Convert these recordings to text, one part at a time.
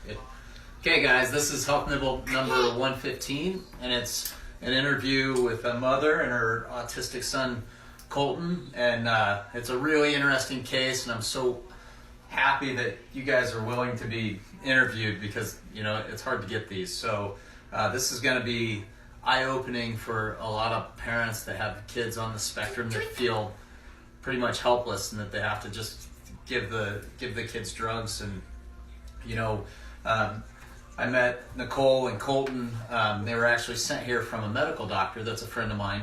Good. Okay, guys, this is Health Nibble number 115, and it's an interview with a mother and her autistic son, Colton, and it's a really interesting case, and I'm so happy that you guys are willing to be interviewed because, you know, it's hard to get these. So this is going to be eye-opening for a lot of parents that have kids on the spectrum that feel pretty much helpless and that they have to just give the kids drugs. And you know, I met Nicole and Colton. They were actually sent here from a medical doctor that's a friend of mine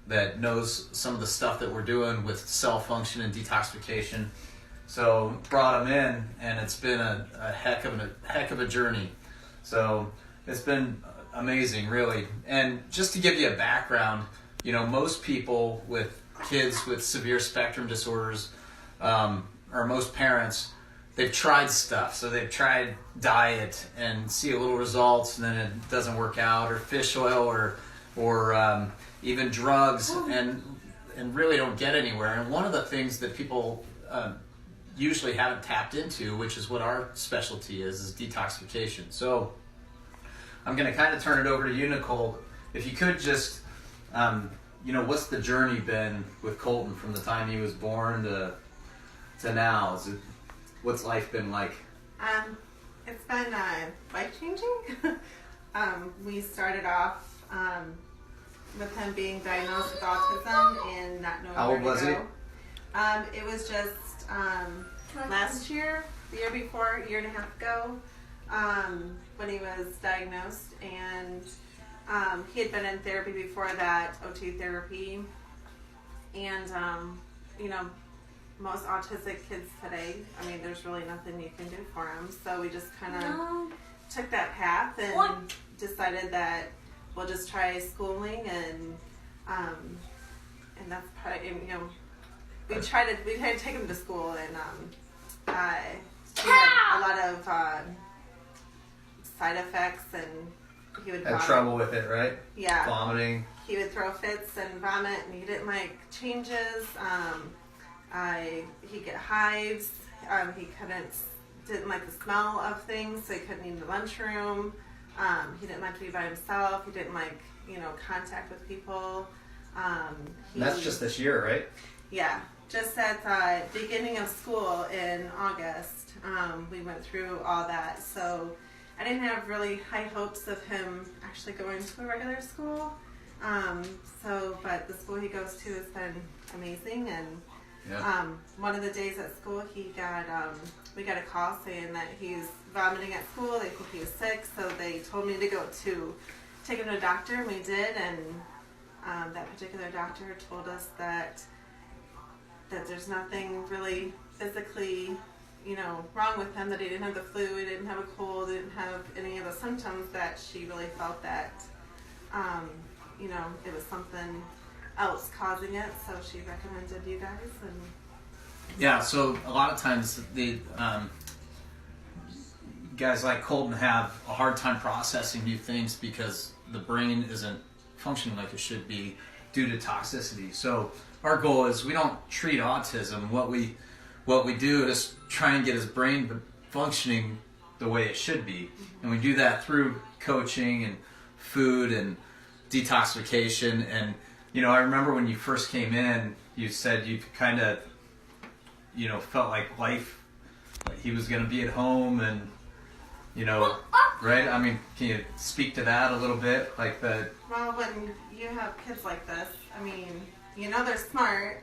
that knows some of the stuff that we're doing with cell function and detoxification. So brought them in, and it's been a heck of a journey. So it's been amazing, really. And just to give you a background, you know, most people with kids with severe spectrum disorders, or most parents, they've tried stuff. So they've tried diet and see a little results, and then it doesn't work out, or fish oil, or even drugs, and really don't get anywhere. And one of the things that people usually haven't tapped into, which is what our specialty is detoxification. So I'm going to kind of turn it over to you, Nicole. If you could just, you know, what's the journey been with Colton from the time he was born to now? What's life been like? It's been life-changing. We started off with him being diagnosed with autism and not knowing How old was he? It was just last year, the year before, a year and a half ago, when he was diagnosed, and he had been in therapy before that, OT therapy, and you know, most autistic kids today, I mean, there's really nothing you can do for them, so we just kind of took that path and decided that we'll just try schooling, and that's part, you know, we tried to take him to school, and he had a lot of side effects, and he would had trouble with it, right? Yeah. Vomiting. He would throw fits and vomit, and he didn't like changes. He'd get hives. He didn't like the smell of things, so he couldn't eat in the lunchroom. He didn't like to be by himself. He didn't like, you know, contact with people. That's just this year, right? Yeah. Just at the beginning of school in August, we went through all that. So I didn't have really high hopes of him actually going to a regular school. But the school he goes to has been amazing. And one of the days at school, we got a call saying that he's vomiting at school. They think he was sick, so they told me to go to take him to a doctor, and we did. And that particular doctor told us that there's nothing really physically, you know, wrong with him, that he didn't have the flu, he didn't have a cold, he didn't have any of the symptoms, that she really felt that, you know, it was something else causing it, so she recommended you guys. And yeah, so a lot of times the guys like Colton have a hard time processing new things because the brain isn't functioning like it should be due to toxicity. So our goal is we don't treat autism. What we do is try and get his brain functioning the way it should be. And we do that through coaching and food and detoxification. And, you know, I remember when you first came in, you said you kind of, you know, felt like life, like he was going to be at home and, you know, right? I mean, can you speak to that a little bit? Well, when you have kids like this, I mean, you know, they're smart.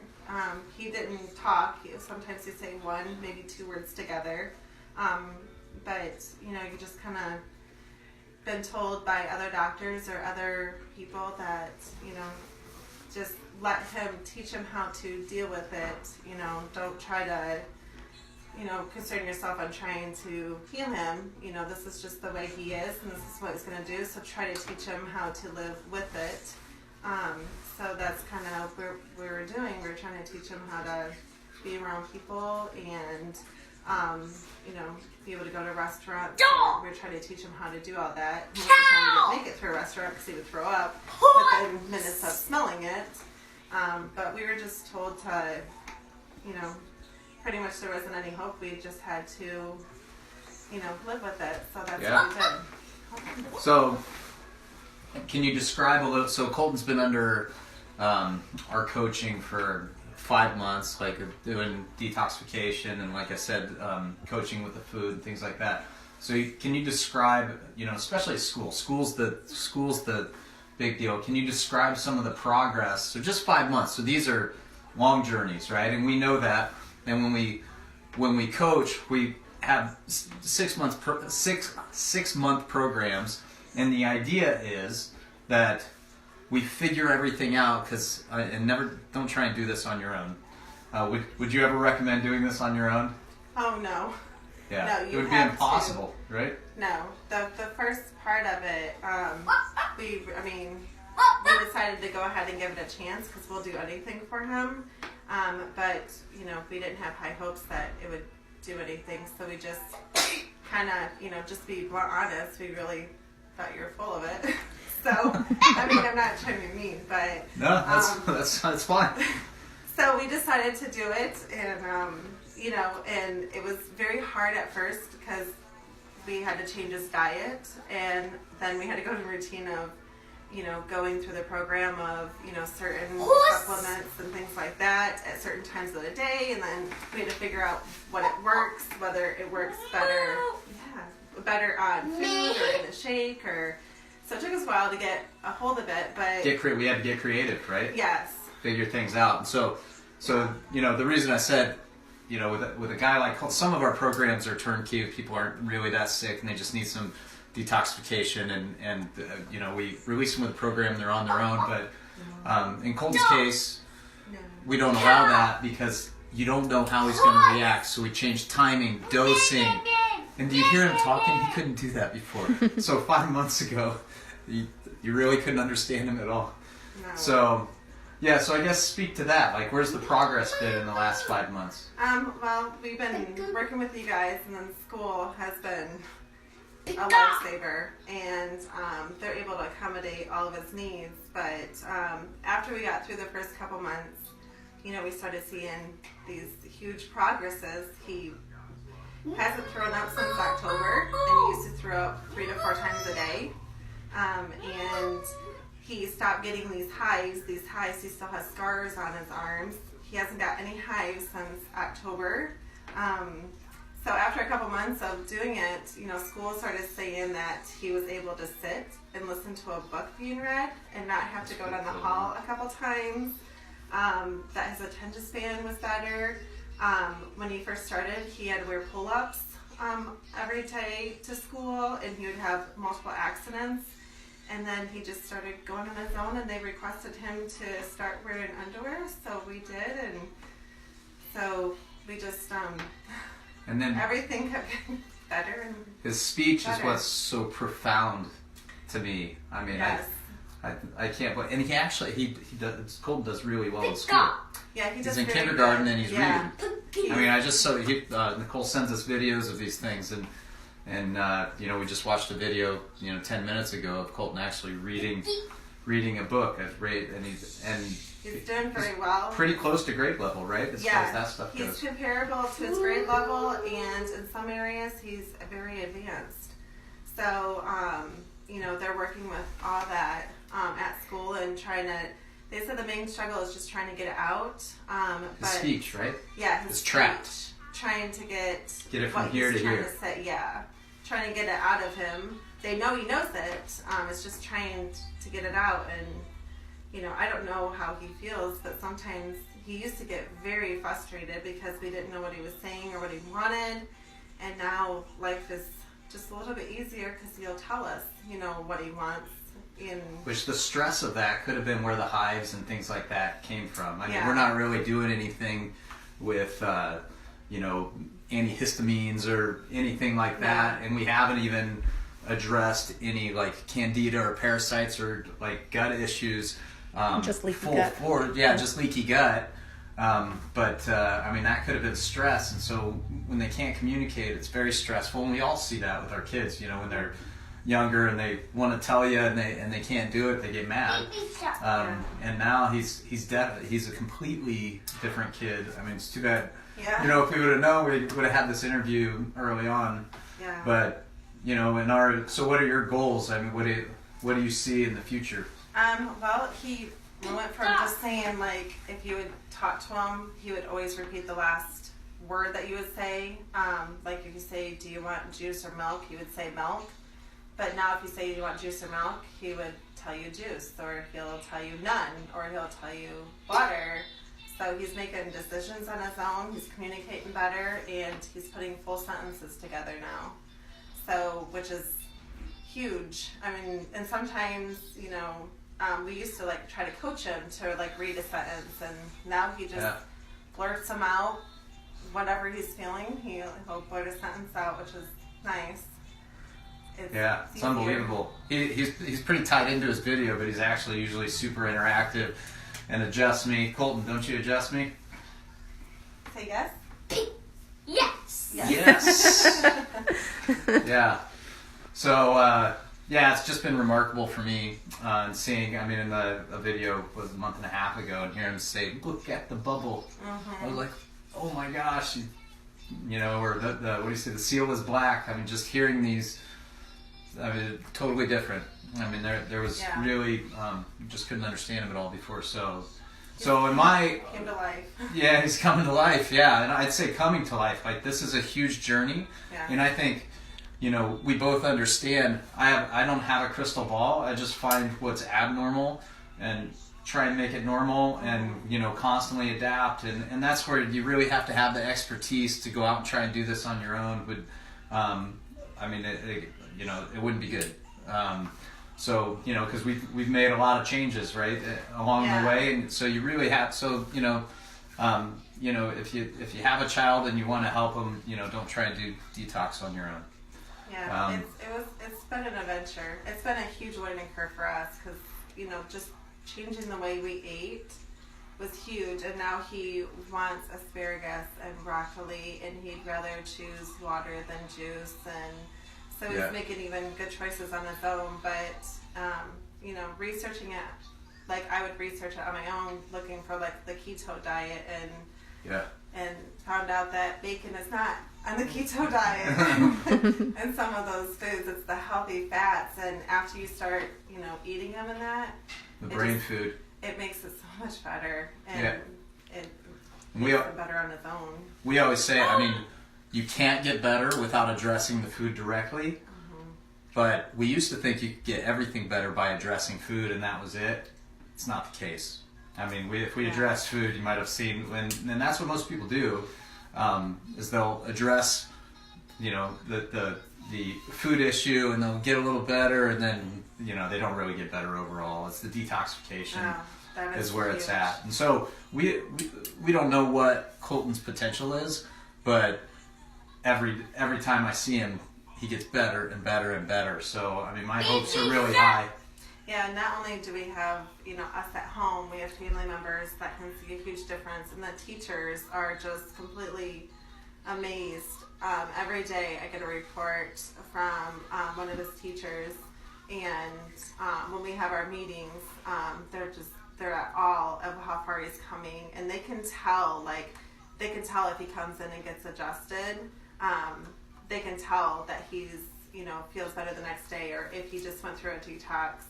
He didn't talk. Sometimes you say one, maybe two words together. But, you know, you just kind of been told by other doctors or other people that, you know, just teach him how to deal with it. You know, don't try to, you know, concern yourself on trying to heal him. You know, this is just the way he is, and this is what he's going to do. So try to teach him how to live with it. So that's kind of what we're doing. We're trying to teach him how to be around people and, you know, be able to go to restaurants. So we're trying to teach him how to do all that. Most of the time he didn't make it through a restaurant because he would throw up within minutes of smelling it. But we were just told to, you know, pretty much there wasn't any hope. We just had to live with it. So that's Yeah. what we did. So, can you describe a little? So Colton's been under our coaching for 5 months, like doing detoxification and, like I said, coaching with the food and things like that. So can you describe, especially school's the big deal. Can you describe some of the progress? So just 5 months. So these are long journeys, right? And we know that. And when we coach, we have 6 month programs, and the idea is that we figure everything out, don't try and do this on your own. Would you ever recommend doing this on your own? Oh, no. Yeah, No, it would be impossible, right? No, the first part of it, we decided to go ahead and give it a chance because we'll do anything for him. But we didn't have high hopes that it would do anything, so we just kind of, just be blunt honest. We really thought you were full of it. So, I'm not trying to be mean, but no, that's fine. So we decided to do it, and and it was very hard at first because we had to change his diet, and then we had to go to a routine of, going through the program of, certain supplements and things like that at certain times of the day, and then we had to figure out what it works, whether it works better on food or in a shake, or so it took us a while to get a hold of it, but We had to get creative, right? Yes. Figure things out. And so the reason I said, with a guy like, some of our programs are turnkey. People aren't really that sick and they just need some detoxification, and we release them with a program and they're on their own. But in Colton's case, we don't allow that because you don't know how he's going to react. So we changed timing, dosing. And do you hear him talking? He couldn't do that before. So 5 months ago, you really couldn't understand him at all. No. So I guess speak to that. Like, where's the progress been in the last 5 months? Well, we've been working with you guys, and then school has been a lifesaver, and they're able to accommodate all of his needs. But after we got through the first couple months, we started seeing these huge progresses. He hasn't thrown up since October, and he used to throw up 3 to 4 times a day. And he stopped getting these hives. He still has scars on his arms. He hasn't got any hives since October. So after a couple months of doing it, school started saying that he was able to sit and listen to a book being read and not have to go down the hall a couple times. That his attention span was better. When he first started, he had to wear pull-ups every day to school, and he would have multiple accidents. And then he just started going on his own, and they requested him to start wearing underwear, so we did, and so we just, and then everything kept getting better and his speech better. is what's so profound to me. Yes. I can't believe, and he does, Colton does really well in school. Yeah, he does He's in very kindergarten good. and he's Yeah. reading. I just saw, Nicole sends us videos of these things, and we just watched a video, 10 minutes ago of Colton actually reading a book at rate, and he's doing very well. Pretty close to grade level, right? As far as that stuff goes. He's comparable to his grade level, and in some areas he's very advanced. So, they're working with all that at school and trying to. They said the main struggle is just trying to get it out. His speech, right? Yeah, his it's speech, trapped. Trying to get it from what here he's to trying here. To say, yeah, trying to get it out of him. They know he knows it. It's just trying to get it out, and I don't know how he feels, but sometimes he used to get very frustrated because we didn't know what he was saying or what he wanted, and now life is just a little bit easier because he'll tell us, what he wants. Which the stress of that could have been where the hives and things like that came from. Yeah. We're not really doing anything with, antihistamines or anything like that, and we haven't even addressed any like candida or parasites or like gut issues. Just leaky gut. Just leaky gut. But that could have been stress, and so when they can't communicate, it's very stressful. And we all see that with our kids. When they're younger and they want to tell you and they can't do it, they get mad. And now he's a completely different kid. It's too bad. Yeah. If we would have known, we would have had this interview early on. Yeah. But so what are your goals? I mean, what do you see in the future? Well, he went from just saying, like, if you would talk to him, he would always repeat the last word that you would say. Like if you say, do you want juice or milk? He would say milk. But now if you say, do you want juice or milk? He would tell you juice, or he'll tell you none, or he'll tell you water. So he's making decisions on his own, he's communicating better, and he's putting full sentences together now. So, which is huge. I mean, and sometimes, we used to like try to coach him to like read a sentence, and now he just blurts them out. Whatever he's feeling, he'll blurt a sentence out, which is nice. It's unbelievable. He's pretty tied into his video, but he's actually usually super interactive and adjusts me. Colton, don't you adjust me? Say yes? Yes. Yes. Yeah. So, it's just been remarkable for me seeing, in the video was a month and a half ago, and hearing him say, look at the bubble. I was like, oh my gosh. Or the what do you say, the seal is black. just hearing these, totally different. There was really, just couldn't understand him at all before. So in my... Came to life. Yeah, he's coming to life, yeah. And I'd say coming to life. Like, this is a huge journey. Yeah. And I think, we both understand. I don't have a crystal ball. I just find what's abnormal and try and make it normal and, constantly adapt. And that's where you really have to have the expertise to go out and try and do this on your own. It wouldn't be good. So, because we've made a lot of changes, right, along the way, and so you really have. So, if you have a child and you want to help them, don't try and do detox on your own. Yeah, it's been an adventure. It's been a huge learning curve for us because just changing the way we ate was huge, and now he wants asparagus and broccoli, and he'd rather choose water than juice, and so he's making even good choices on his own. But researching it, like I would research it on my own, looking for like the keto diet, and found out that bacon is not on the keto diet. And some of those foods, it's the healthy fats, and after you start eating them in that, the brain food, it makes it so much better, and it makes it better on its own. We always say, you can't get better without addressing the food directly. But we used to think you could get everything better by addressing food, and that was it. It's not the case. If we address food, you might have seen, and that's what most people do, is they'll address, the food issue, and they'll get a little better, and then, they don't really get better overall. It's the detoxification is where it's at. And so we don't know what Colton's potential is, but every time I see him, he gets better and better and better. So, my hopes are really high. Yeah, not only do we have, us at home, we have family members that can see a huge difference, and the teachers are just completely amazed. Every day I get a report from one of his teachers, and when we have our meetings, they're at all of how far he's coming, and they can tell if he comes in and gets adjusted. They can tell that he's, feels better the next day, or if he just went through a detox,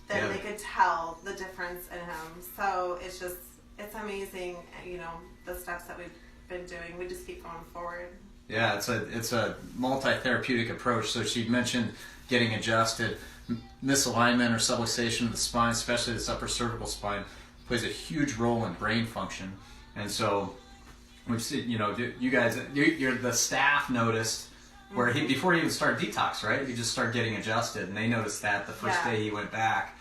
then they could tell the difference in him. So it's amazing, the steps that we've been doing. We just keep going forward. Yeah, it's a multi-therapeutic approach. So she mentioned getting adjusted. Misalignment or subluxation of the spine, especially this upper cervical spine, plays a huge role in brain function. And so we've seen, you guys, the staff noticed where before he even started detox, right? He just started getting adjusted, and they noticed that the first day he went back.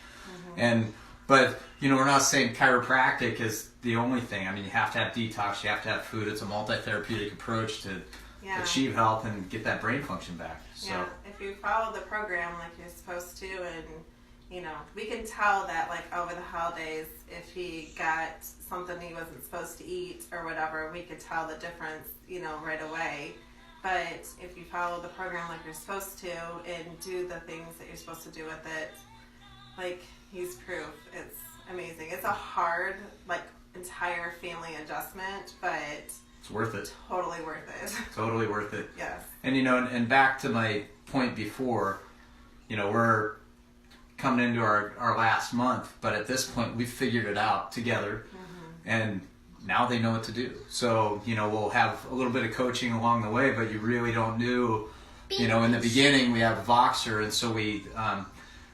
But we're not saying chiropractic is the only thing. You have to have detox, you have to have food. It's a multi-therapeutic approach to achieve health and get that brain function back. So if you follow the program like you're supposed to, and we can tell that like over the holidays, if he got something he wasn't supposed to eat or whatever, we could tell the difference, right away. But if you follow the program like you're supposed to and do the things that you're supposed to do with it, like he's proof. It's amazing. It's a hard, entire family adjustment, but It's worth it. Totally worth it. Totally worth it. Yes. And and back to my point before, we're coming into our last month, but at this point we've figured it out together, and now they know what to do. So we'll have a little bit of coaching along the way, but you really don't know. In the beginning we have Voxer, and so we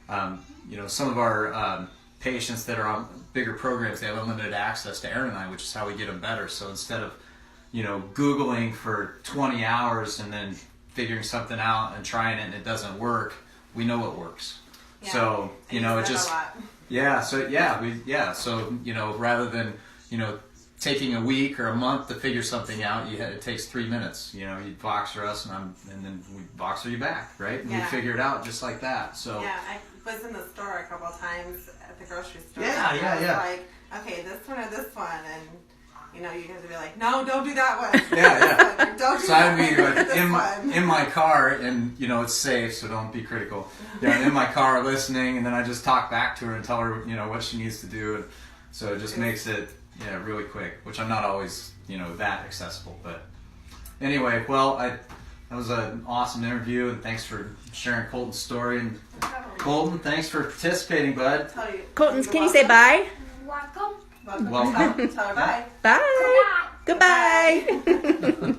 some of our patients that are on bigger programs, they have unlimited access to Aaron and I, which is how we get them better. So instead of Googling for 20 hours and then figuring something out and trying it and it doesn't work, we know it works. Yeah. So it just so rather than taking a week or a month to figure something out, it takes 3 minutes. You Voxer us and then we Voxer you back, right? And we figure it out just like that. So I was in the store a couple of times at the grocery store. Yeah. Like, okay, this one or this one, and you guys would be like, no, don't do that one. Yeah. Don't do So that I'd be one. like This one. in my car, and it's safe, so don't be critical. In my car listening, and then I just talk back to her and tell her what she needs to do, and so it just makes it really quick, which I'm not always that accessible. But anyway, well, that was an awesome interview, and thanks for sharing Colton's story. And Colton, thanks for participating, bud. Colton, can you say bye? Welcome. Welcome. Tell her bye. Bye. Bye. Goodbye.